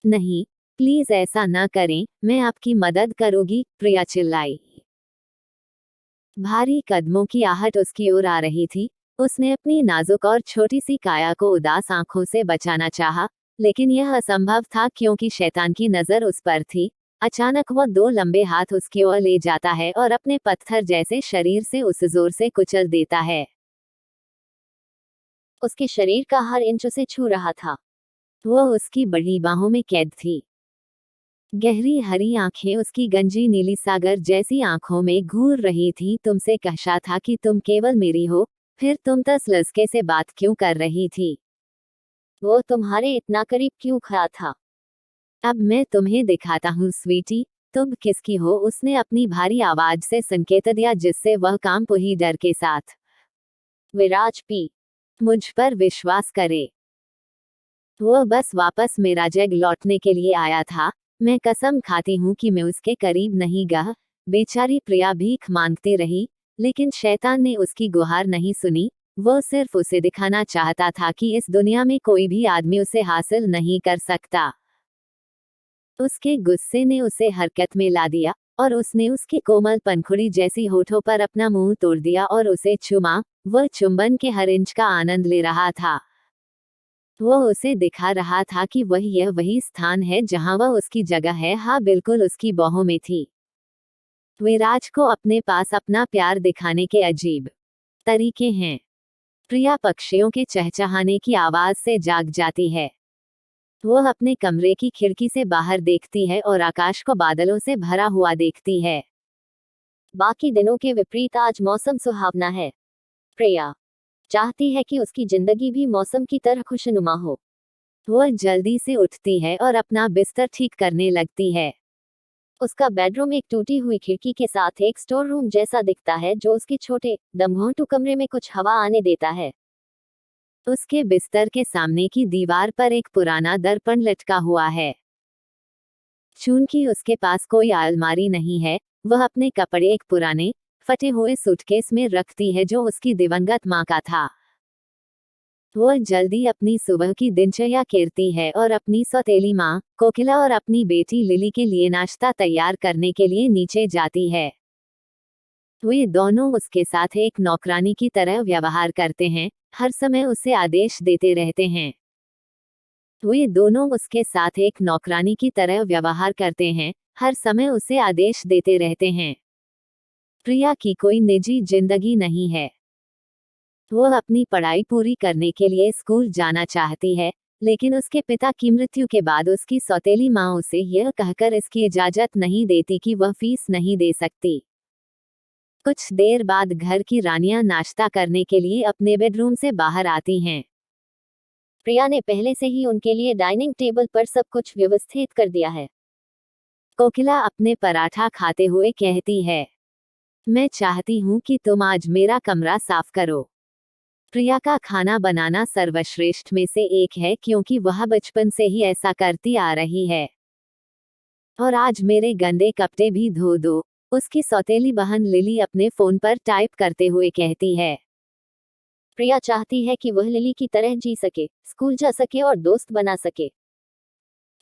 नहीं, प्लीज ऐसा न करें, मैं आपकी मदद करूंगी, प्रिया चिल्लाई। भारी कदमों की आहट उसकी ओर आ रही थी। उसने अपनी नाजुक और छोटी सी काया को उदास आंखों से बचाना चाहा, लेकिन यह असंभव था क्योंकि शैतान की नजर उस पर थी। अचानक वह दो लंबे हाथ उसकी ओर ले जाता है और अपने पत्थर जैसे शरीर से उसे जोर से कुचल देता है। उसके शरीर का हर इंच उसे छू रहा था। वह उसकी बड़ी बाहों में कैद थी। गहरी हरी आंखें उसकी गंजी नीली सागर जैसी आंखों में घूर रही थी। तुमसे कहता था कि तुम केवल मेरी हो, फिर तुम तस लसके से बात क्यों कर रही थी? वो तुम्हारे इतना करीब क्यों खड़ा था? अब मैं तुम्हें दिखाता हूँ स्वीटी, तुम किसकी हो? उसने अपनी भारी आवाज से संकेत दिया जिससे वह काम पूरी डर के साथ। विराज पी, मुझ पर विश्वास करे। वो बस वापस मेरा जग लौटने के लिए आया था। मैं कसम खाती हूँ कि मैं उसके करीब नहीं गया। बेचारी प्रिया भीख मांगती रही, लेकिन शैतान ने उसकी गुहार नहीं सुनी। वो सिर्फ उसे दिखाना चाहता था कि इस दुनिया में कोई भी आदमी उसे हासिल नहीं कर सकता। उसके गुस्से ने उसे हरकत में ला दिया और उसने उसकी कोमल पंखुड़ी जैसी होठों पर अपना मुंह तोड़ दिया और उसे चूमा। वह चुंबन के हर इंच का आनंद ले रहा था। वो उसे दिखा रहा था कि यह वही स्थान है जहां वह उसकी जगह है। हाँ, बिल्कुल उसकी बाहों में थी। विराज को अपने पास अपना प्यार दिखाने के अजीब तरीके हैं। प्रिया पक्षियों के चहचहाने की आवाज से जाग जाती है। वह अपने कमरे की खिड़की से बाहर देखती है और आकाश को बादलों से भरा हुआ देखती है। बाकी दिनों के विपरीत आज मौसम सुहावना है। प्रिया चाहती है कि उसकी जिंदगी भी मौसम की तरह खुशनुमा हो। वह जल्दी से उठती है और अपना बिस्तर ठीक करने लगती है। उसका बेडरूम एक टूटी हुई खिड़की के साथ एक स्टोर रूम जैसा दिखता है जो उसके छोटे दमघोंटू कमरे में कुछ हवा आने देता है। उसके बिस्तर के सामने की दीवार पर एक पुराना दर्पण लटका हुआ है। चूंकि उसके पास कोई अलमारी नहीं है, वह अपने कपड़े एक पुराने फटे हुए सूटकेस में रखती है जो उसकी दिवंगत माँ का था। वह जल्दी अपनी सुबह की दिनचर्या करती है और अपनी सौतेली माँ कोकिला और अपनी बेटी लिली के लिए नाश्ता तैयार करने के लिए नीचे जाती है। वे दोनों उसके साथ एक नौकरानी की तरह व्यवहार करते हैं, हर समय उसे आदेश देते रहते हैं। वे दोनों उसके साथ एक नौकरानी की तरह व्यवहार करते हैं, हर समय उसे आदेश देते रहते हैं। प्रिया की कोई निजी जिंदगी नहीं है। वह अपनी पढ़ाई पूरी करने के लिए स्कूल जाना चाहती है, लेकिन उसके पिता की मृत्यु के बाद उसकी सौतेली माँ उसे यह कहकर इसकी इजाजत नहीं देती कि वह फीस नहीं दे सकती। कुछ देर बाद घर की रानियां नाश्ता करने के लिए अपने बेडरूम से बाहर आती हैं। प्रिया ने पहले से ही उनके लिए डाइनिंग टेबल पर सब कुछ व्यवस्थित कर दिया है। कोकिला अपने पराठा खाते हुए कहती है, मैं चाहती हूँ कि तुम आज मेरा कमरा साफ करो। प्रिया का खाना बनाना सर्वश्रेष्ठ में से एक है क्योंकि वह बचपन से ही ऐसा करती आ रही है। और आज मेरे गंदे कपड़े भी धो दो, उसकी सौतेली बहन लिली अपने फोन पर टाइप करते हुए कहती है। प्रिया चाहती है कि वह लिली की तरह जी सके, स्कूल जा सके और दोस्त बना सके।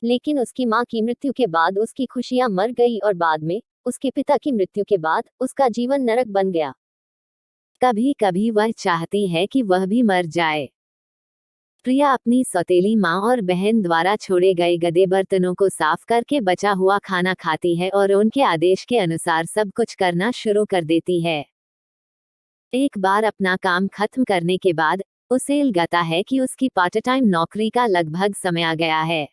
लेकिन उसकी माँ की मृत्यु के बाद उसकी खुशियां मर गई और बाद में उसके पिता की मृत्यु के बाद उसका जीवन नरक बन गया। कभी कभी वह चाहती है कि वह भी मर जाए। प्रिया अपनी सौतेली माँ और बहन द्वारा छोड़े गए गंदे बर्तनों को साफ करके बचा हुआ खाना खाती है और उनके आदेश के अनुसार सब कुछ करना शुरू कर देती है। एक बार अपना काम खत्म करने के बाद उसे लगता है कि उसकी पार्ट टाइम नौकरी का लगभग समय आ गया है।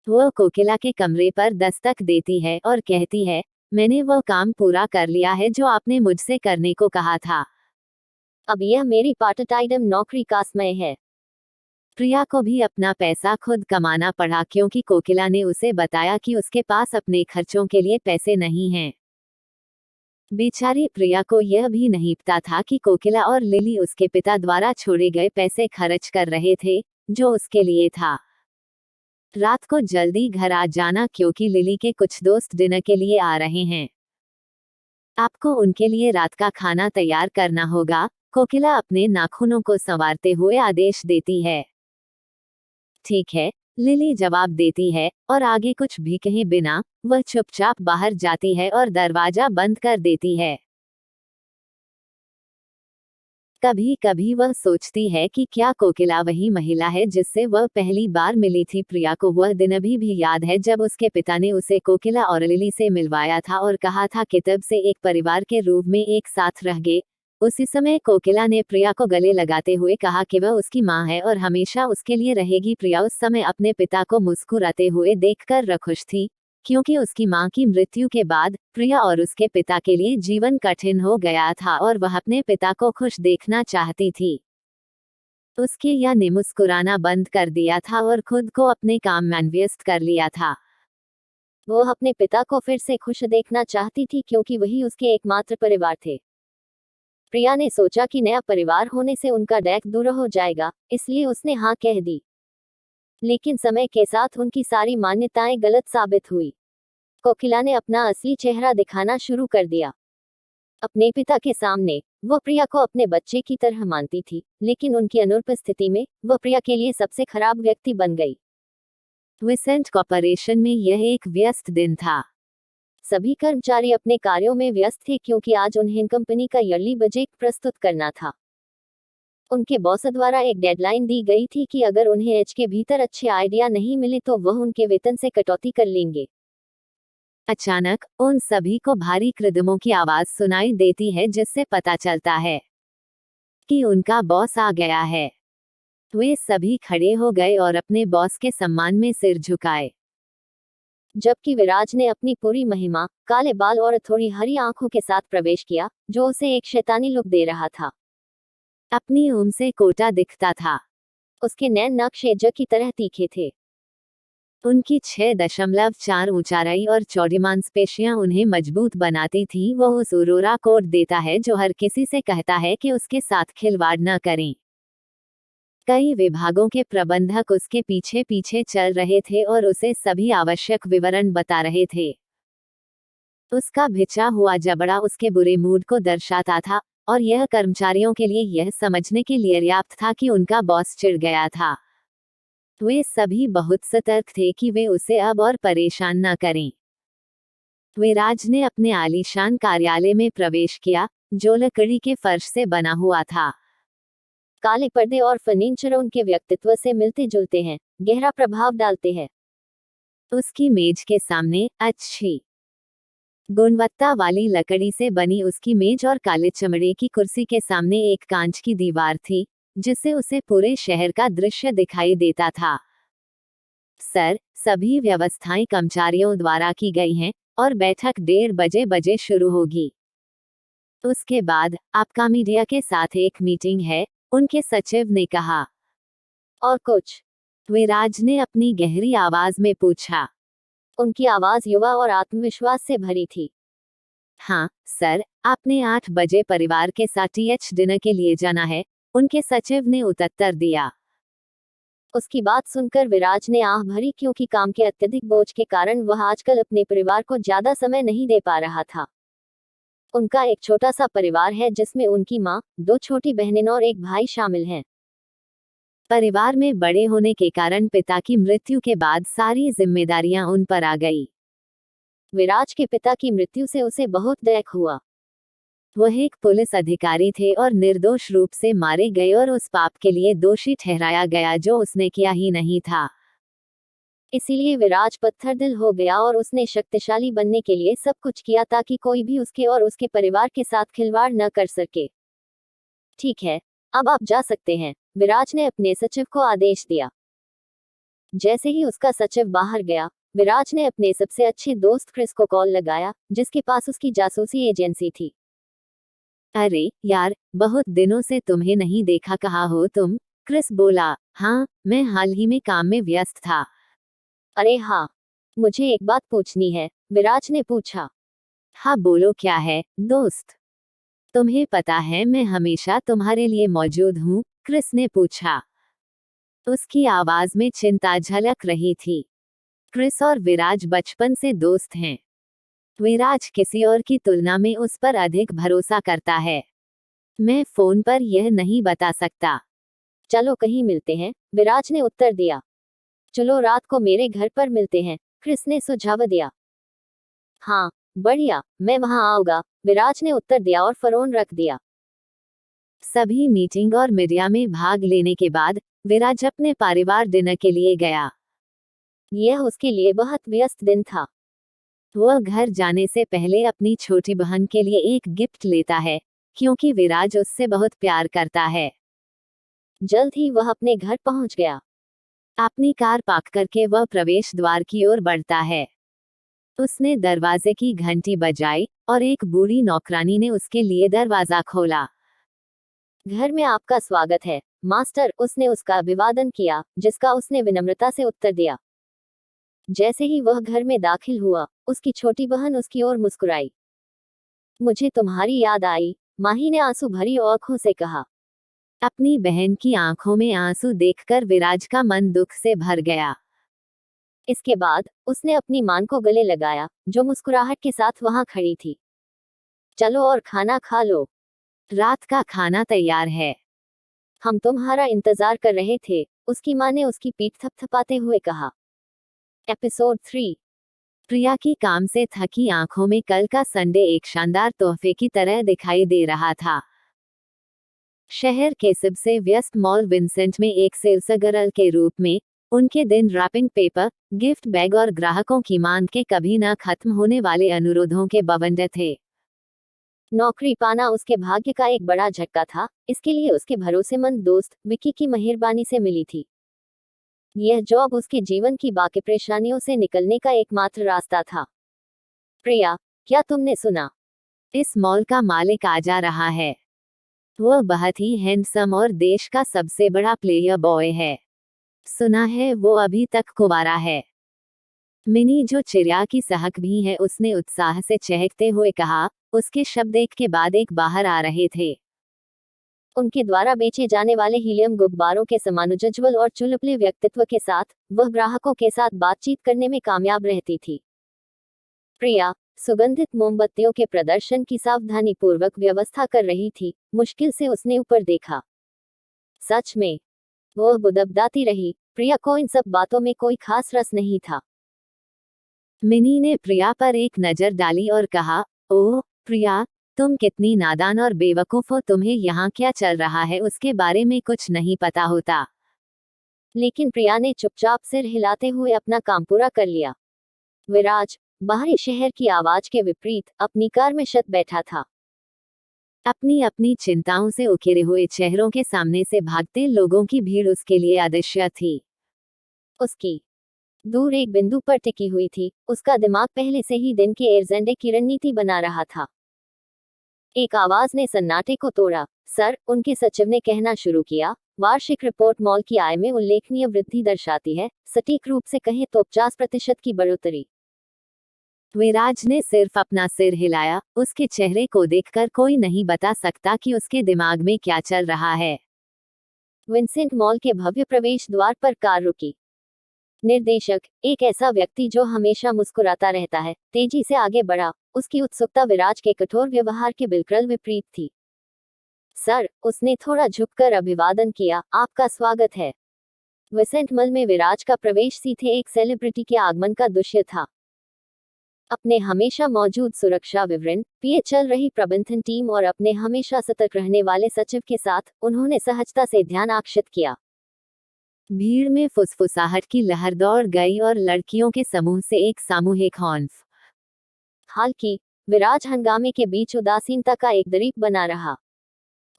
वह कोकिला के कमरे पर दस्तक देती है और कहती है, मैंने वह काम पूरा कर लिया है जो आपने मुझसे करने को कहा था। अब यह मेरी पार्ट टाइम नौकरी का समय है। प्रिया को भी अपना पैसा खुद कमाना पड़ा क्योंकि कोकिला ने उसे बताया कि उसके पास अपने खर्चों के लिए पैसे नहीं हैं। बेचारी प्रिया को यह भी नहीं पता था कि कोकिला और लिली उसके पिता द्वारा छोड़े गए पैसे खर्च कर रहे थे, जो उसके लिए था। रात को जल्दी घर आ जाना क्योंकि लिली के कुछ दोस्त डिनर के लिए आ रहे हैं। आपको उनके लिए रात का खाना तैयार करना होगा, कोकिला अपने नाखूनों को संवारते हुए आदेश देती है। ठीक है, लिली जवाब देती है और आगे कुछ भी कहे बिना वह चुपचाप बाहर जाती है और दरवाजा बंद कर देती है। कभी कभी वह सोचती है कि क्या कोकिला वही महिला है जिससे वह पहली बार मिली थी। प्रिया को वह दिन अभी भी याद है जब उसके पिता ने उसे कोकिला और लिली से मिलवाया था और कहा था कि तब से एक परिवार के रूप में एक साथ रह गए। उसी समय कोकिला ने प्रिया को गले लगाते हुए कहा कि वह उसकी माँ है और हमेशा उसके लिए रहेगी। प्रिया उस समय अपने पिता को मुस्कुराते हुए देखकर खुश थी, क्योंकि उसकी मां की मृत्यु के बाद प्रिया और उसके पिता के लिए जीवन कठिन हो गया था और वह अपने पिता को खुश देखना चाहती थी। उसके या ने मुस्कुराना बंद कर दिया था और खुद को अपने काम में व्यस्त कर लिया था। वो अपने पिता को फिर से खुश देखना चाहती थी क्योंकि वही उसके एकमात्र परिवार थे। प्रिया ने सोचा कि नया परिवार होने से उनका डैक दूर हो जाएगा, इसलिए उसने हाँ कह दी। लेकिन समय के साथ उनकी सारी मान्यताएं गलत साबित हुई। कोकिला ने अपना असली चेहरा दिखाना शुरू कर दिया। अपने पिता के सामने वह प्रिया को अपने बच्चे की तरह मानती थी, लेकिन उनकी अनुपस्थिति में वह प्रिया के लिए सबसे खराब व्यक्ति बन गई। विसेंट कॉर्पोरेशन में यह एक व्यस्त दिन था। सभी कर्मचारी अपने कार्यों में व्यस्त थे क्योंकि आज उन्हें कंपनी का ईयरली बजट प्रस्तुत करना था। उनके बॉस द्वारा एक डेडलाइन दी गई थी कि अगर उन्हें एच के भीतर अच्छे आइडिया नहीं मिले तो वह उनके वेतन से कटौती कर लेंगे। अचानक उन सभी को भारी कदमों की आवाज सुनाई देती है जिससे पता चलता है कि उनका बॉस आ गया है। वे सभी खड़े हो गए और अपने बॉस के सम्मान में सिर झुकाए, जबकि विराज ने अपनी पूरी महिमा, काले बाल और थोड़ी हरी आंखों के साथ प्रवेश किया, जो उसे एक शैतानी लुक दे रहा था। अपनी ऊन से कोटा दिखता था। उसके नैन नक्शे जग की तरह तीखे थे। उनकी 6.4 ऊंचाई और चौड़ी मांसपेशियां उन्हें मजबूत बनाती थी। वह उस उरोरा कोड देता है जो हर किसी से कहता है कि उसके साथ खिलवाड़ न करें। कई विभागों के प्रबंधक उसके पीछे पीछे चल रहे थे और उसे सभी आवश्यक विवरण बता रहे थे। उसका भिचा हुआ जबड़ा उसके बुरे मूड को दर्शाता था और यह कर्मचारियों के लिए यह समझने के लिए पर्याप्त था कि उनका बॉस चिढ़ गया था। वे सभी बहुत सतर्क थे कि वे उसे अब और परेशान न करें। विराज ने अपने आलीशान कार्यालय में प्रवेश किया, जो लकड़ी के फर्श से बना हुआ था। काले पर्दे और फर्नीचर उनके व्यक्तित्व से मिलते जुलते हैं, गहरा प्रभाव डालते हैं। उसकी मेज के सामने अच्छी गुणवत्ता वाली लकड़ी से बनी उसकी मेज और काले चमड़े की कुर्सी के सामने एक कांच की दीवार थी, जिससे उसे पूरे शहर का दृश्य दिखाई देता था। सर, सभी व्यवस्थाएं कर्मचारियों द्वारा की गई हैं और बैठक 1:30 बजे शुरू होगी। उसके बाद आपका मीडिया के साथ एक मीटिंग है, उनके सचिव ने कहा। और कुछ? विराज ने अपनी गहरी आवाज में पूछा। उनकी आवाज युवा और आत्मविश्वास से भरी थी। हाँ सर, आपने 8 बजे परिवार के साथ टीएच डिनर के लिए जाना है, उनके सचिव ने उत्तर दिया। उसकी बात सुनकर विराज ने आह भरी क्योंकि काम के अत्यधिक बोझ के कारण वह आजकल अपने परिवार को ज्यादा समय नहीं दे पा रहा था। उनका एक छोटा सा परिवार है जिसमें उनकी माँ, 2 छोटी बहनें और एक भाई शामिल हैं। परिवार में बड़े होने के कारण पिता की मृत्यु के बाद सारी जिम्मेदारियां उन पर आ गई। विराज के पिता की मृत्यु से उसे बहुत दुख हुआ। वह एक पुलिस अधिकारी थे और निर्दोष रूप से मारे गए और उस पाप के लिए दोषी ठहराया गया जो उसने किया ही नहीं था। इसीलिए विराज पत्थर दिल हो गया और उसने शक्तिशाली बनने के लिए सब कुछ किया ताकि कोई भी उसके और उसके परिवार के साथ खिलवाड़ न कर सके। ठीक है, अब आप जा सकते हैं, विराज ने अपने सचिव को आदेश दिया। जैसे ही उसका सचिव बाहर गया, विराज ने अपने सबसे अच्छे दोस्त क्रिस को कॉल लगाया, जिसके पास उसकी जासूसी एजेंसी थी। अरे यार, बहुत दिनों से तुम्हें नहीं देखा, कहाँ हो तुम? क्रिस बोला। हाँ, मैं हाल ही में काम में व्यस्त था। अरे हाँ, मुझे एक बात पूछनी है, विराज ने पूछा। हाँ बोलो, क्या है दोस्त? तुम्हें पता है मैं हमेशा तुम्हारे लिए मौजूद हूँ, क्रिस ने पूछा। उसकी आवाज में चिंता झलक रही थी। क्रिस और विराज बचपन से दोस्त हैं। विराज किसी और की तुलना में उस पर अधिक भरोसा करता है। मैं फोन पर यह नहीं बता सकता। चलो कहीं मिलते हैं, विराज ने उत्तर दिया। चलो रात को मेरे घर पर मिलते हैं, क्रिस ने सुझाव दिया। हाँ, बढ़िया, मैं वहां आऊंगा, विराज ने उत्तर दिया और फोन रख दिया। सभी मीटिंग और मीडिया में भाग लेने के बाद विराज अपने परिवार डिनर के लिए गया। यह उसके लिए बहुत व्यस्त दिन था। वह घर जाने से पहले अपनी छोटी बहन के लिए एक गिफ्ट लेता है, क्योंकि विराज उससे बहुत प्यार करता है। जल्द ही वह अपने घर पहुंच गया। अपनी कार पार्क करके वह प्रवेश द्वार की ओर बढ़ता है। उसने दरवाजे की घंटी बजाई और एक बूढ़ी नौकरानी ने उसके लिए दरवाजा खोला। घर में आपका स्वागत है, मास्टर, उसने उसका अभिवादन किया, जिसका उसने विनम्रता से उत्तर दिया। जैसे ही वह घर में दाखिल हुआ, उसकी छोटी बहन उसकी ओर मुस्कुराई। मुझे तुम्हारी याद आई, माही ने आंसू भरी आंखों से कहा। अपनी बहन की आंखों में आंसू देखकर विराज का मन दुख से भर गया। इसके बाद उसने अपनी मां को गले लगाया, जो मुस्कुराहट के साथ वहां खड़ी थी। चलो और खाना खा लो, रात का खाना तैयार है, हम तुम्हारा इंतजार कर रहे थे, उसकी मां ने उसकी पीठ थपथपाते हुए कहा। एपिसोड 3। प्रिया की काम से थकी आंखों में कल का संडे एक शानदार तोहफे की तरह दिखाई दे रहा था। शहर के सबसे व्यस्त मॉल विंसेंट में एक सेल्स गर्ल के रूप में उनके दिन रैपिंग पेपर, गिफ्ट बैग और ग्राहकों की मांग के कभी न खत्म होने वाले अनुरोधों के बवंडर थे। नौकरी पाना उसके भाग्य का एक बड़ा झटका था, इसके लिए उसके भरोसेमंद दोस्त विकी की मेहरबानी से मिली थी। यह जॉब उसके जीवन की बाकी परेशानियों से निकलने का एकमात्र रास्ता था। प्रिया, क्या तुमने सुना? इस मॉल का मालिक आ जा रहा है। वह बहुत ही हैंडसम और देश का सबसे बड़ा प्लेयर बॉय है। सुना है वो अभी तक कुंवारा है। मिनी, जो चिड़िया की सहक भी है, उसने उत्साह से चहकते हुए कहा। उसके शब्द एक के बाद एक बाहर आ रहे थे। उनके द्वारा बेचे जाने वाले हीलियम गुब्बारों के समानुज्वल और चुलबुले व्यक्तित्व के साथ वह ग्राहकों के साथ बातचीत करने में कामयाब रहती थी। प्रिया सुगंधित मोमबत्तियों के प्रदर्शन की सावधानीपूर्वक व्यवस्था कर रही थी। मुश्किल से उसने ऊपर देखा। सच में, वह बुदबुदाती रही। प्रिया को इन सब बातों में कोई खास रस नहीं था। मिनी ने प्रिया पर एक नजर डाली और कहा, ओह प्रिया, तुम कितनी नादान और बेवकूफ हो, तुम्हें यहाँ क्या चल रहा है उसके बारे में कुछ नहीं पता होता। लेकिन प्रिया ने चुपचाप सिर हिलाते हुए अपना काम पूरा कर लिया। विराज बाहरी शहर की आवाज के विपरीत अपनी कार में शत बैठा था। अपनी अपनी चिंताओं से उकेरे हुए चेहरों के सामने से भागते लोगों की भीड़ उसके लिए अदृश्य थी। उसकी दूर एक बिंदु पर टिकी हुई थी। उसका दिमाग पहले से ही दिन के एजेंडे की रणनीति बना रहा था। एक आवाज ने सन्नाटे को तोड़ा। सर, उनके सचिव ने कहना शुरू किया, वार्षिक रिपोर्ट मॉल की आय में उल्लेखनीय वृद्धि दर्शाती है, सटीक रूप से कहें तो 50% की बढ़ोतरी। विराज ने सिर्फ अपना सिर हिलाया। उसके चेहरे को देखकर कोई नहीं बता सकता कि उसके दिमाग में क्या चल रहा है। विंसेंट मॉल के भव्य प्रवेश द्वार पर कार रुकी। निर्देशक, एक ऐसा व्यक्ति जो हमेशा मुस्कुराता रहता है, तेजी से आगे बढ़ा। उसकी उत्सुकता विराज के कठोर व्यवहार के बिल्कुल विपरीत थी। सर, उसने थोड़ा झुककर अभिवादन किया, आपका स्वागत है। विंसेंट मॉल में विराज का प्रवेश सीधे एक सेलिब्रिटी के आगमन का दृश्य था। अपने हमेशा मौजूद सुरक्षा विवरण, पीछे चल रही प्रबंधन टीम और अपने हमेशा सतर्क रहने वाले सचिव के साथ उन्होंने सहजता से ध्यान आकर्षित किया। भीड़ में फुसफुसाहट की लहर दौड़ गई और लड़कियों के समूह से एक सामूहिक हॉर्न। हालांकि विराज हंगामे के बीच उदासीनता का एक दरीप बना रहा।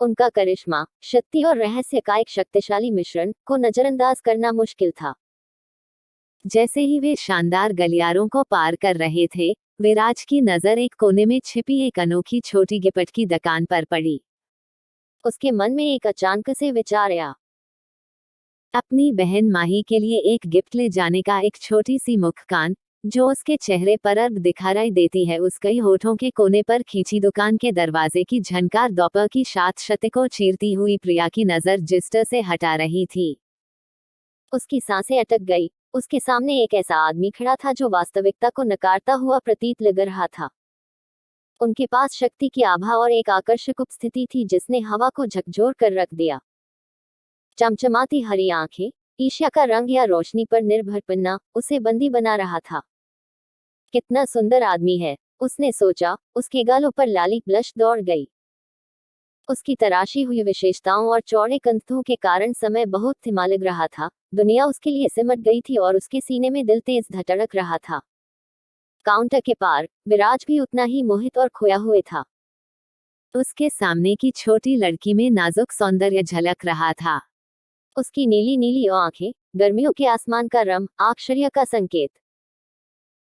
उनका करिश्मा, शक्ति और रहस्य का एक शक्तिशाली मिश्रण को नजरअंदाज करना मुश्किल था। जैसे ही वे शानदार गलियारों को पार कर रहे थे, विराज की नजर एक कोने में छिपी एक अनोखी छोटी गिफ्ट की दुकान पर पड़ी। उसके मन में एक अचानक से विचार आया। अपनी बहन माही के लिए एक गिफ्ट ले जाने का। एक छोटी सी मुस्कान जो उसके चेहरे पर अर्ब दिखाई देती है, उसके होठों के कोने पर खींची दुकान के दरवाजे की झनकार दोपहर की सात शत को चीरती हुई प्रिया की नजर जिस्टर से हटा रही थी। उसकी सांसें अटक गई। उसके सामने एक ऐसा आदमी खड़ा था जो वास्तविकता को नकारता हुआ प्रतीत लग रहा था। उनके पास शक्ति की आभा और एक आकर्षक उपस्थिति थी जिसने हवा को झकझोर कर रख दिया। चमचमाती हरी आंखें, ईर्ष्या का रंग या रोशनी पर निर्भर पन्ना उसे बंदी बना रहा था। कितना सुंदर आदमी है, उसने सोचा। उसके गालों पर लाली ब्लश दौड़ गई। उसकी तराशी हुई विशेषताओं और चौड़े कंधों के कारण समय बहुत धीमा लग रहा था। दुनिया उसके लिए सिमट गई थी और उसके सीने में दिल तेज धड़क रहा था। काउंटर के पार विराज भी उतना ही मोहित और खोया हुए था। उसके सामने की छोटी लड़की में नाजुक सौंदर्य झलक रहा था। उसकी नीली नीली आंखें गर्मियों के आसमान का रंग आश्चर्य का संकेत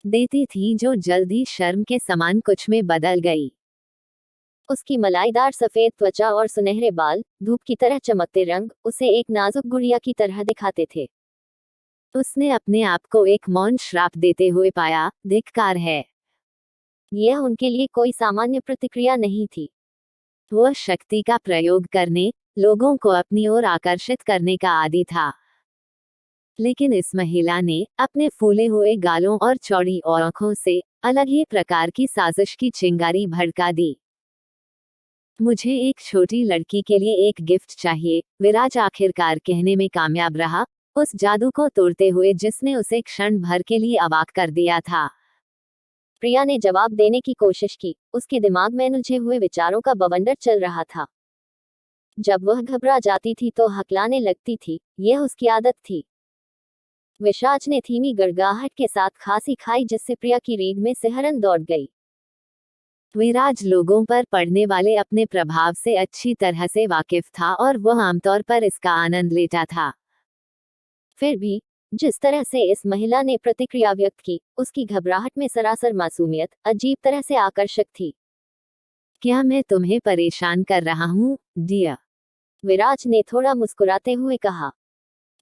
देती थी, जो जल्दी शर्म के समान कुछ में बदल गई। उसकी मलाईदार सफेद त्वचा और सुनहरे बाल धूप की तरह चमकते रंग उसे एक नाजुक गुड़िया की तरह दिखाते थे। उसने अपने आप को एक मौन श्राप देते हुए पाया, धिक्कार है। यह उनके लिए कोई सामान्य प्रतिक्रिया नहीं थी। वह शक्ति का प्रयोग करने, लोगों को अपनी ओर आकर्षित करने का आदी था। लेकिन इस महिला ने अपने फूले हुए गालों और चौड़ी आंखों से अलग ही प्रकार की साजिश की चिंगारी भड़का दी। मुझे एक छोटी लड़की के लिए एक गिफ्ट चाहिए, विराज आखिरकार कहने में कामयाब रहा, उस जादू को तोड़ते हुए जिसने उसे क्षण भर के लिए अवाक कर दिया था। प्रिया ने जवाब देने की कोशिश की। उसके दिमाग में उलझे हुए विचारों का बवंडर चल रहा था। जब वह घबरा जाती थी तो हकलाने लगती थी, यह उसकी आदत थी। विशाज ने धीमी गड़गड़ाहट के साथ खांसी खाई, जिससे प्रिया की रीढ़ में सिहरन दौड़ गई। विराज लोगों पर पड़ने वाले अपने प्रभाव से अच्छी तरह से वाकिफ था और वह आमतौर पर इसका आनंद लेता था। फिर भी जिस तरह से इस महिला ने प्रतिक्रिया व्यक्त की, उसकी घबराहट में सरासर मासूमियत अजीब तरह से आकर्षक थी। क्या मैं तुम्हें परेशान कर रहा हूँ, डियर? विराज ने थोड़ा मुस्कुराते हुए कहा।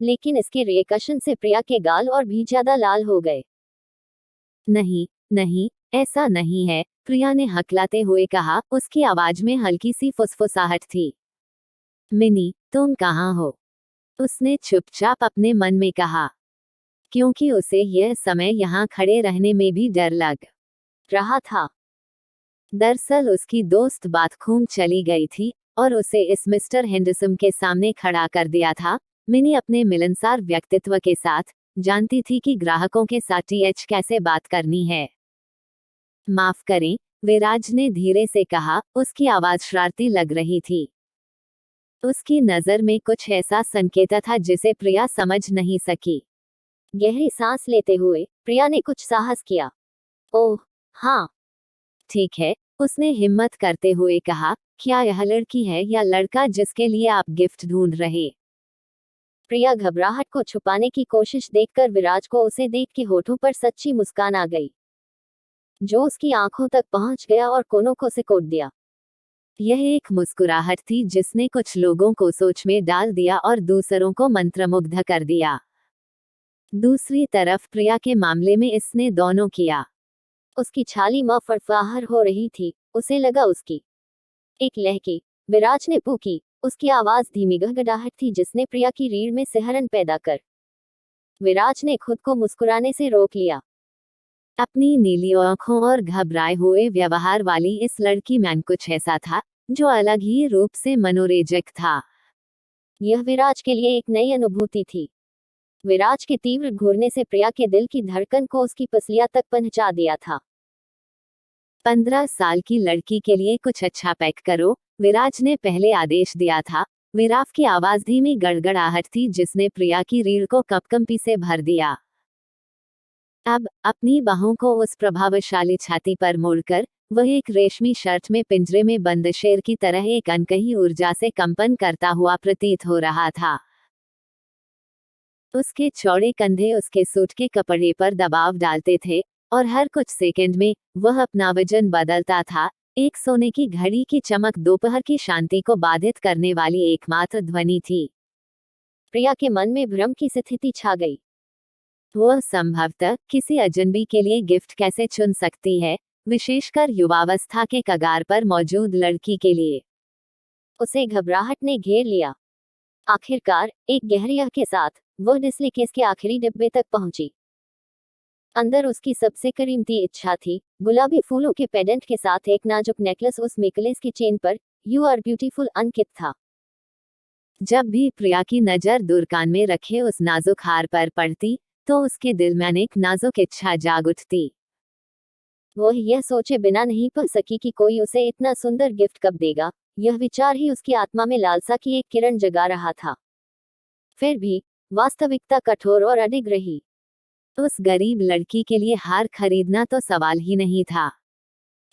लेकिन इसके रिएक्शन से प्रिया के गाल और भी ज्यादा लाल हो गए। नहीं नहीं, ऐसा नहीं है, प्रिया ने हकलाते हुए कहा। उसकी आवाज में हल्की सी फुसफुसाहट थी। मिनी, तुम कहाँ हो? उसने चुपचाप अपने मन में कहा, क्योंकि उसे यह समय यहाँ खड़े रहने में भी डर लग रहा था। दरअसल उसकी दोस्त बाथरूम चली गई थी और उसे इस मिस्टर हेंडरसन के सामने खड़ा कर दिया था। मिनी अपने मिलनसार व्यक्तित्व के साथ जानती थी कि ग्राहकों के साथ कैसे बात करनी है। माफ करें, विराज ने धीरे से कहा। उसकी आवाज शरारती लग रही थी। उसकी नजर में कुछ ऐसा संकेत था जिसे प्रिया समझ नहीं सकी। गहरी सांस लेते हुए प्रिया ने कुछ साहस किया। ओह हाँ, ठीक है, उसने हिम्मत करते हुए कहा। क्या यह लड़की है या लड़का जिसके लिए आप गिफ्ट ढूंढ रहे? प्रिया घबराहट को छुपाने की कोशिश देखकर विराज को उसे देख के होठों पर सच्ची मुस्कान आ गई, जो उसकी आंखों तक पहुंच गया और कोनों को सिकोड़ दिया। यह एक मुस्कुराहट थी जिसने कुछ लोगों को सोच में डाल दिया और दूसरों को मंत्रमुग्ध कर दिया। दूसरी तरफ प्रिया के मामले में इसने दोनों किया। उसकी छाली में फड़फड़ाहट हो रही थी। उसे लगा उसकी एक लहकी। विराज ने पूछी। उसकी आवाज धीमी गड़गड़ाहट थी जिसने प्रिया की रीढ़ में सिहरन पैदा कर। विराज ने खुद को मुस्कुराने से रोक लिया। अपनी नीली आंखों और घबराए हुए व्यवहार वाली इस लड़की में कुछ ऐसा था जो अलग ही रूप से मनोरंजक था। यह विराज के लिए एक नई अनुभूति थी। विराज के तीव्र घूरने से प्रिया के दिल की धड़कन को उसकी पसलियां तक पहुंचा दिया था। 15 साल की लड़की के लिए कुछ अच्छा पैक करो, विराज ने पहले आदेश दिया था। विराज की आवाज धीमी गड़गड़ाहट थी जिसने प्रिया की रीढ़ को कंपी से भर दिया। अब अपनी बाहों को उस प्रभावशाली छाती पर मोड़कर वह एक रेशमी शर्ट में पिंजरे में बंद शेर की तरह एक अनकही ऊर्जा से कंपन करता हुआ प्रतीत हो रहा था। उसके चौड़े कंधे उसके सूट के कपड़े पर दबाव डालते थे और हर कुछ सेकंड में वह अपना वजन बदलता था। एक सोने की घड़ी की चमक दोपहर की शांति को बाधित करने वाली एकमात्र ध्वनि थी। प्रिया के मन में भ्रम की स्थिति छा गई। वह संभवतः किसी अजनबी के लिए गिफ्ट कैसे चुन सकती है, विशेषकर युवावस्था के कगार पर मौजूद लड़की के लिए। उसे घबराहट ने घेर लिया। आखिरकार एक गहरी आह के साथ वह डिस्ले केस के आखिरी डिब्बे तक पहुंची। अंदर उसकी सबसे कीमती इच्छा थी, गुलाबी फूलों के पेडेंट के साथ एक नाजुक नेकलेस। उस नेकलेस की चेन पर यू आर ब्यूटीफुल अंकित था। जब भी प्रिया की नजर दुकान में रखे उस नाजुक हार पर पड़ती तो उसके दिल में एक नाजुक इच्छा जाग उठती। वो यह सोचे बिना नहीं पा सकी कि कोई उसे इतना सुंदर गिफ्ट कब देगा। यह विचार ही उसकी आत्मा में लालसा की एक किरण जगा रहा था। फिर भी वास्तविकता कठोर और अडिग रही। उस गरीब लड़की के लिए हार खरीदना तो सवाल ही नहीं था।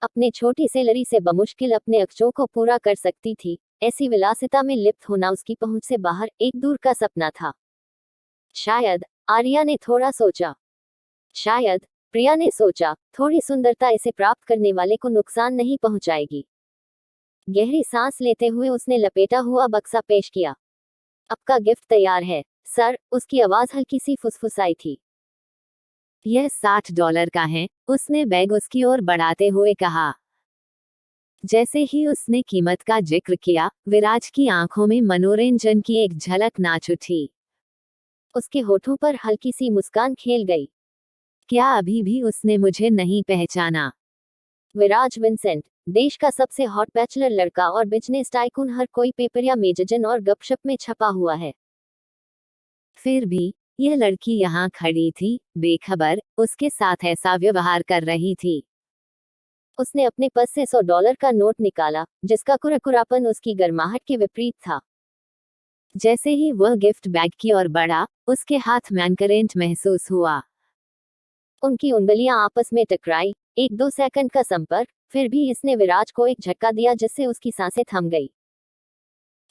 अपने छोटी सैलरी से बमुश्किल अपने अक्षों को पूरा कर सकती थी। ऐसी विलासिता में लिप्त होना उसकी पहुंच से बाहर एक दूर का सपना था। शायद, आर्या ने थोड़ा सोचा। शायद, प्रिया ने सोचा, थोड़ी सुंदरता इसे प्राप्त करने वाले को नुकसान नहीं पहुंचाएगी। गहरी सांस लेते हुए उसने लपेटा हुआ बक्सा पेश किया। आपका गिफ्ट तैयार है, सर। उसकी आवाज हल्की सी फुसफुसाई थी। यह $60 का है, उसने बैग उसकी ओर बढ़ाते हुए कहा। जैसे ही उसने कीमत का जिक्र किया, विराज की आंखों में मनोरंजन की एक झलक नाच उठी। उसके होठों पर हल्की सी मुस्कान खेल गई। क्या अभी भी उसने मुझे नहीं पहचाना? विराज विंसेंट, देश का सबसे हॉट बैचलर लड़का और बिजनेस टाइकून, हर कोई पेपर या मैगजीन और गपशप में छपा हुआ है। फिर भी यह लड़की यहाँ खड़ी थी, बेखबर, उसके साथ ऐसा व्यवहार कर रही थी। उसने अपने पर्स से $100 का नोट निकाला, जिसका कुरकुरापन उसकी गर्माहट के विपरीत था। जैसे ही वह गिफ्ट बैग की ओर बढ़ा, उसके हाथ में करंट महसूस हुआ। उनकी उंगलियां आपस में टकराई, 1-2 सेकंड का संपर्क, फिर भी इसने विराज को एक झटका दिया जिससे उसकी सांसें थम गई।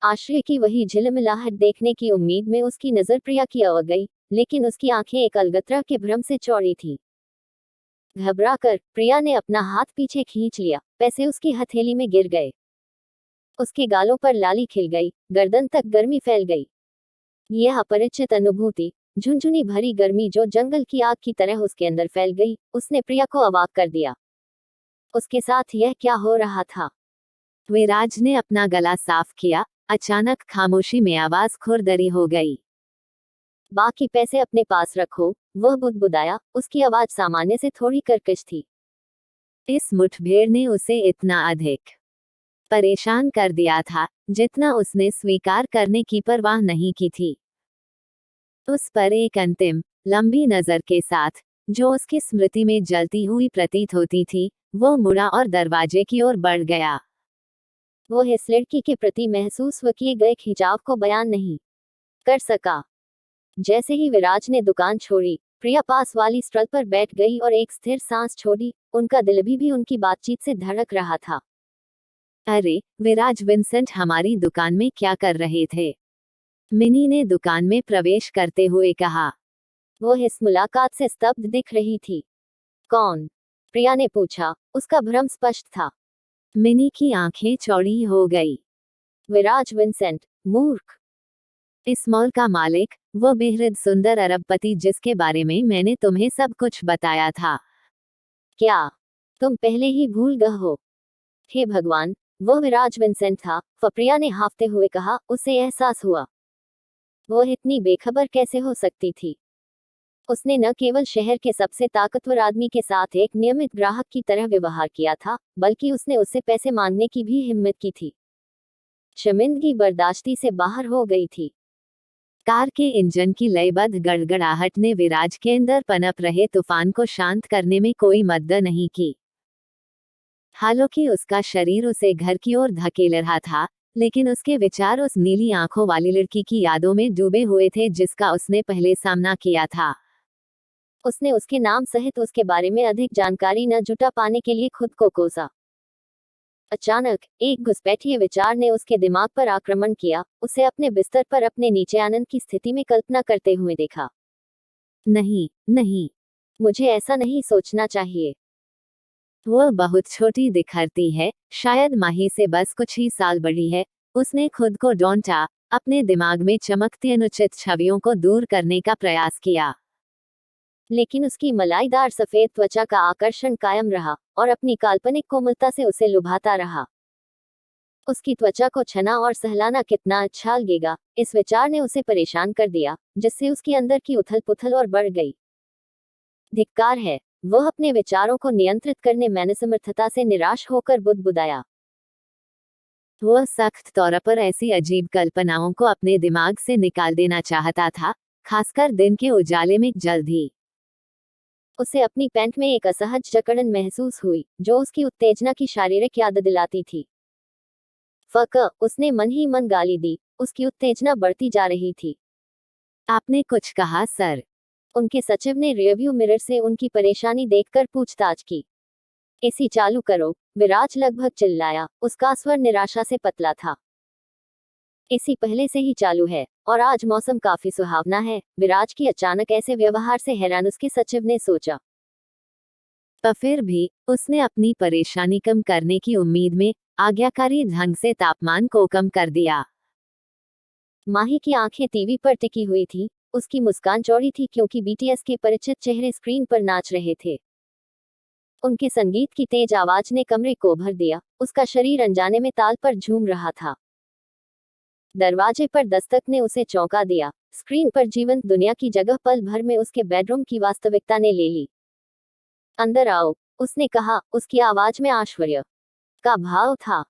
आश्रय की वही झिलमिलाहट देखने की उम्मीद में उसकी नजर प्रिया की ओर गई, लेकिन उसकी आंखें एक अलगतरा के भ्रम से चौड़ी थी। घबराकर प्रिया ने अपना हाथ पीछे खींच लिया, पैसे उसकी हथेली में गिर गए। उसके गालों पर लाली खिल गई, गर्दन तक गर्मी फैल गई। यह अपरिचित अनुभूति, झुंझुनी भरी गर्मी जो जंगल की आग की तरह उसके अंदर फैल गई, उसने प्रिया को अवाक कर दिया। उसके साथ यह क्या हो रहा था? विराज ने अपना गला साफ किया। अचानक खामोशी में आवाज खुरदरी हो गई। बाकी पैसे अपने पास रखो, वह बुदबुदाया, उसकी आवाज सामान्य से थोड़ी कर्कश थी। इस मुठभेड़ ने उसे इतना अधिक परेशान कर दिया था, जितना उसने स्वीकार करने की परवाह नहीं की थी। उस पर एक अंतिम, लंबी नजर के साथ, जो उसकी स्मृति में जलती हुई प्रतीत होती थी, वो मुड़ा और दरवाजे की ओर बढ़ गया। वो इस लड़की के प्रति महसूस किए गए खिंचाव को बयान नहीं कर सका। जैसे ही विराज ने दुकान छोड़ी, प्रिया पास वाली स्टॉल पर बैठ गई और एक स्थिर सांस छोड़ी। उनका दिल भी उनकी बातचीत से धड़क रहा था। अरे, विराज विंसेंट हमारी दुकान में क्या कर रहे थे? मिनी ने दुकान में प्रवेश करते हुए कहा। वो इस मुलाकात से स्तब्ध दिख रही थी। कौन? प्रिया ने पूछा, उसका भ्रम स्पष्ट था। मिनी की आंखें चौड़ी हो गई। विराज विंसेंट, मूर्ख। इस मॉल का मालिक, वो बेहद सुंदर अरबपति जिसके बारे में मैंने तुम्हें सब कुछ बताया था। क्या तुम पहले ही भूल गए हो? हे भगवान, वो विराज विंसेंट था, प्रिया ने हाफते हुए कहा। उसे एहसास हुआ, वो इतनी बेखबर कैसे हो सकती थी। उसने न केवल शहर के सबसे ताकतवर आदमी के साथ एक नियमित ग्राहक की तरह व्यवहार किया था, बल्कि उसने उससे पैसे मांगने की भी हिम्मत की थी। शर्मिंदगी बर्दाश्ती से बाहर हो गई थी। कार के इंजन की लयबद्ध गड़गड़ाहट ने विराज के अंदर पनप रहे तूफान को शांत करने में कोई मदद नहीं की। हालांकि उसका शरीर उसे घर की ओर धकेल रहा था, लेकिन उसके विचार उस नीली आंखों वाली लड़की की यादों में डूबे हुए थे जिसका उसने पहले सामना किया था। उसने उसके नाम सहित उसके बारे में अधिक जानकारी न जुटा पाने के लिए खुद को कोसा। अचानक एक घुसपैठिए विचार ने उसके दिमाग पर आक्रमण किया। उसे अपने बिस्तर पर अपने नीचे आनंद की स्थिति में कल्पना करते हुए देखा। नहीं, नहीं, मुझे ऐसा नहीं सोचना चाहिए। वह बहुत छोटी दिखती है, शायद माही से बस कुछ ही साल बड़ी है। उसने खुद को डांटा, अपने दिमाग में चमकती अनुचित छवियों को दूर करने का प्रयास किया। लेकिन उसकी मलाईदार सफेद त्वचा का आकर्षण कायम रहा और अपनी काल्पनिक कोमलता से उसे लुभाता रहा। उसकी त्वचा को छना और सहलाना कितना अच्छा लगेगा, इस विचार ने उसे परेशान कर दिया, जिससे उसके अंदर की उथल पुथल और बढ़ गई। धिक्कार है, वह अपने विचारों को नियंत्रित करने में असमर्थता से निराश होकर बुदबुदाया। वह सख्त तौर पर ऐसी अजीब कल्पनाओं को अपने दिमाग से निकाल देना चाहता था, खासकर दिन के उजाले में जल्द ही। उसे अपनी पैंट में एक असहज जकड़न महसूस हुई, जो उसकी उत्तेजना की शारीरिक याद दिलाती थी। फक, उसने मन ही मन गाली दी, उसकी उत्तेजना बढ़ती जा रही थी। आपने कुछ कहा सर? उनके सचिव ने रियरव्यू मिरर से उनकी परेशानी देखकर पूछताछ की। एसी चालू करो, विराज लगभग चिल्लाया, उसका स्वर निराशा से पतला था। एसी पहले से ही चालू है, और आज मौसम काफी सुहावना है। विराज की अचानक ऐसे व्यवहार से हैरान उसके सचिव ने सोचा। पर फिर भी उसने अपनी परेशानी कम करने की उम्मीद में आज्ञाकारी ढंग से तापमान को कम कर दिया। माही की आंखें टीवी पर टिकी हुई थी, उसकी मुस्कान चौड़ी थी क्योंकि बीटीएस के परिचित चेहरे स्क्रीन पर नाच रहे थे। उनके संगीत की तेज आवाज ने कमरे को भर दिया, उसका शरीर अनजाने में ताल पर झूम रहा था। दरवाजे पर दस्तक ने उसे चौंका दिया। स्क्रीन पर जीवंत दुनिया की जगह पल भर में उसके बेडरूम की वास्तविकता ने ले ली। अंदर आओ, उसने कहा, उसकी आवाज में आश्चर्य का भाव था।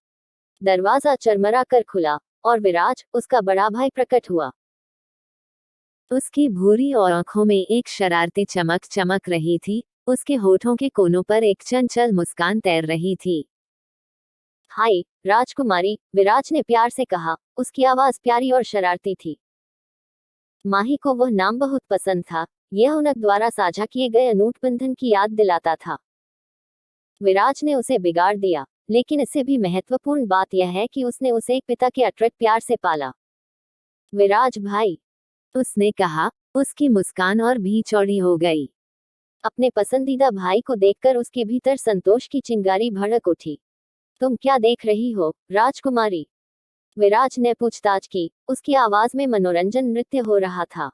दरवाजा चरमरा कर खुला, और विराज, उसका बड़ा भाई, प्रकट हुआ। उसकी भूरी और आंखों में एक शरारती चमक चमक रही थी, उसके होठों के कोनों पर एक चंचल मुस्कान तैर रही थी। हाय राजकुमारी, विराज ने प्यार से कहा, उसकी आवाज प्यारी और शरारती थी। माही को वह नाम बहुत पसंद था, यह उनके द्वारा साझा किए गए अनूठ बंधन की याद दिलाता था। विराज ने उसे बिगाड़ दिया, लेकिन इससे भी महत्वपूर्ण बात यह है कि उसने उसे एक पिता के अटूट प्यार से पाला। विराज भाई, उसने कहा, उसकी मुस्कान और भी चौड़ी हो गई। अपने पसंदीदा भाई को देखकर उसके भीतर संतोष की चिंगारी भड़क उठी। तुम क्या देख रही हो, राजकुमारी? विराज ने पूछताछ की, उसकी आवाज में मनोरंजन नृत्य हो रहा था।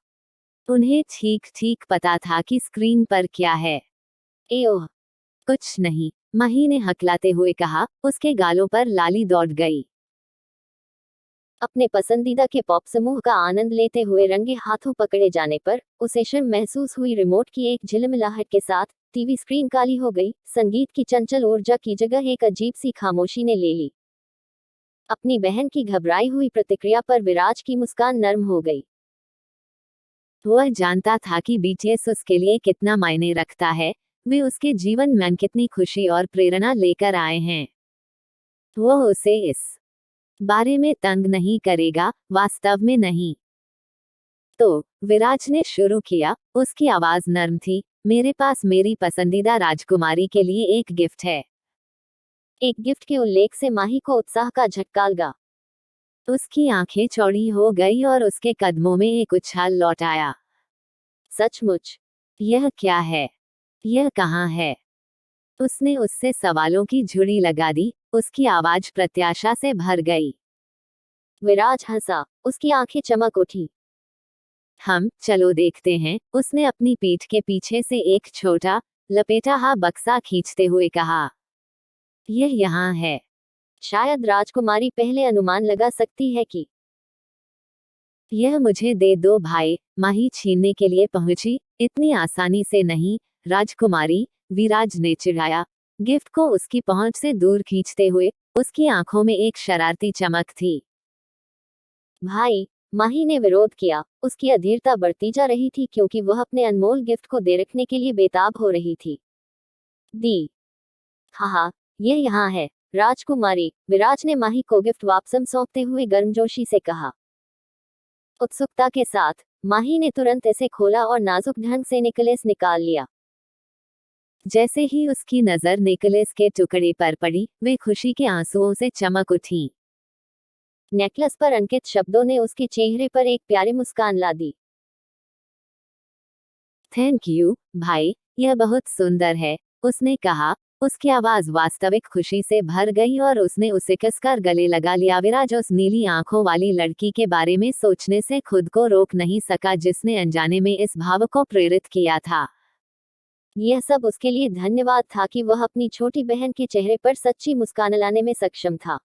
उन्हें ठीक ठीक पता था कि स्क्रीन पर क्या है। एओह, कुछ नहीं, माही ने हकलाते हुए कहा, उसके गालों पर लाली दौड़ गई। अपने पसंदीदा के पॉप समूह का आनंद लेते हुए रंगे हाथों पकड़े जाने पर उसे शर्म महसूस हुई। रिमोट की एक झिलमिलाहट के साथ टीवी स्क्रीन काली हो गई। संगीत की चंचल ऊर्जा की जगह एक अजीब सी खामोशी ने ले ली। अपनी बहन की घबराई हुई प्रतिक्रिया पर विराज की मुस्कान नर्म हो गई। वह जानता था कि बीटीएस उसके लिए कितना मायने रखता है, वे उसके जीवन में कितनी खुशी और प्रेरणा लेकर आए हैं। वह उसे इस बारे में तंग नहीं करेगा, वास्तव में नहीं। तो विराज ने शुरू किया, उसकी आवाज नर्म थी, मेरे पास मेरी पसंदीदा राजकुमारी के लिए एक गिफ्ट है। एक गिफ्ट के उल्लेख से माही को उत्साह का झटका लगा। उसकी आंखें चौड़ी हो गई और उसके कदमों में एक उछाल लौट आया। सचमुच? यह क्या है? यह कहाँ है? उसने उससे सवालों की झुड़ी लगा दी, उसकी आवाज प्रत्याशा से भर गई। विराज हंसा, उसकी आंखें चमक उठी। चलो देखते हैं, उसने अपनी पीठ के पीछे से एक छोटा, लपेटा हा बक्सा खींचते हुए कहा। यह यहाँ है। शायद राजकुमारी पहले अनुमान लगा सकती है कि यह मुझे दे दो भाई, माही छीनने के लिए पहुंची, इतनी आसानी से नहीं, राजकुमारी, विराज ने चिढ़ाया, गिफ्ट को उसकी पहुंच से दूर खींचते हुए। उसकी आंखों में एक शरारती चमक थी। भाई, माही ने विरोध किया, उसकी अधीरता बढ़ती जा रही थी क्योंकि वह अपने अनमोल गिफ्ट को देखने के लिए बेताब हो रही थी। दी हाँ, यह यहाँ है, राजकुमारी, विराज ने माही को गिफ्ट वापस सौंपते हुए गर्मजोशी से कहा। उत्सुकता के साथ माही ने तुरंत इसे खोला और नाजुक ढंग से नेकलेस निकाल लिया। जैसे ही उसकी नजर नेकलेस के टुकड़े पर पड़ी, वे खुशी के आंसुओं से चमक उठी। नेकलेस पर अंकित शब्दों ने उसके चेहरे पर एक प्यारी मुस्कान ला दी। थैंक यू, भाई, यह बहुत सुंदर है, उसने कहा। उसकी आवाज वास्तविक खुशी से भर गई और उसने उसे कसकर गले लगा लिया। विराज उस नीली आंखों वाली लड़की के बारे में सोचने से खुद को रोक नहीं सका जिसने अनजाने में इस भाव को प्रेरित किया था। यह सब उसके लिए धन्यवाद था कि वह अपनी छोटी बहन के चेहरे पर सच्ची मुस्कान लाने में सक्षम था।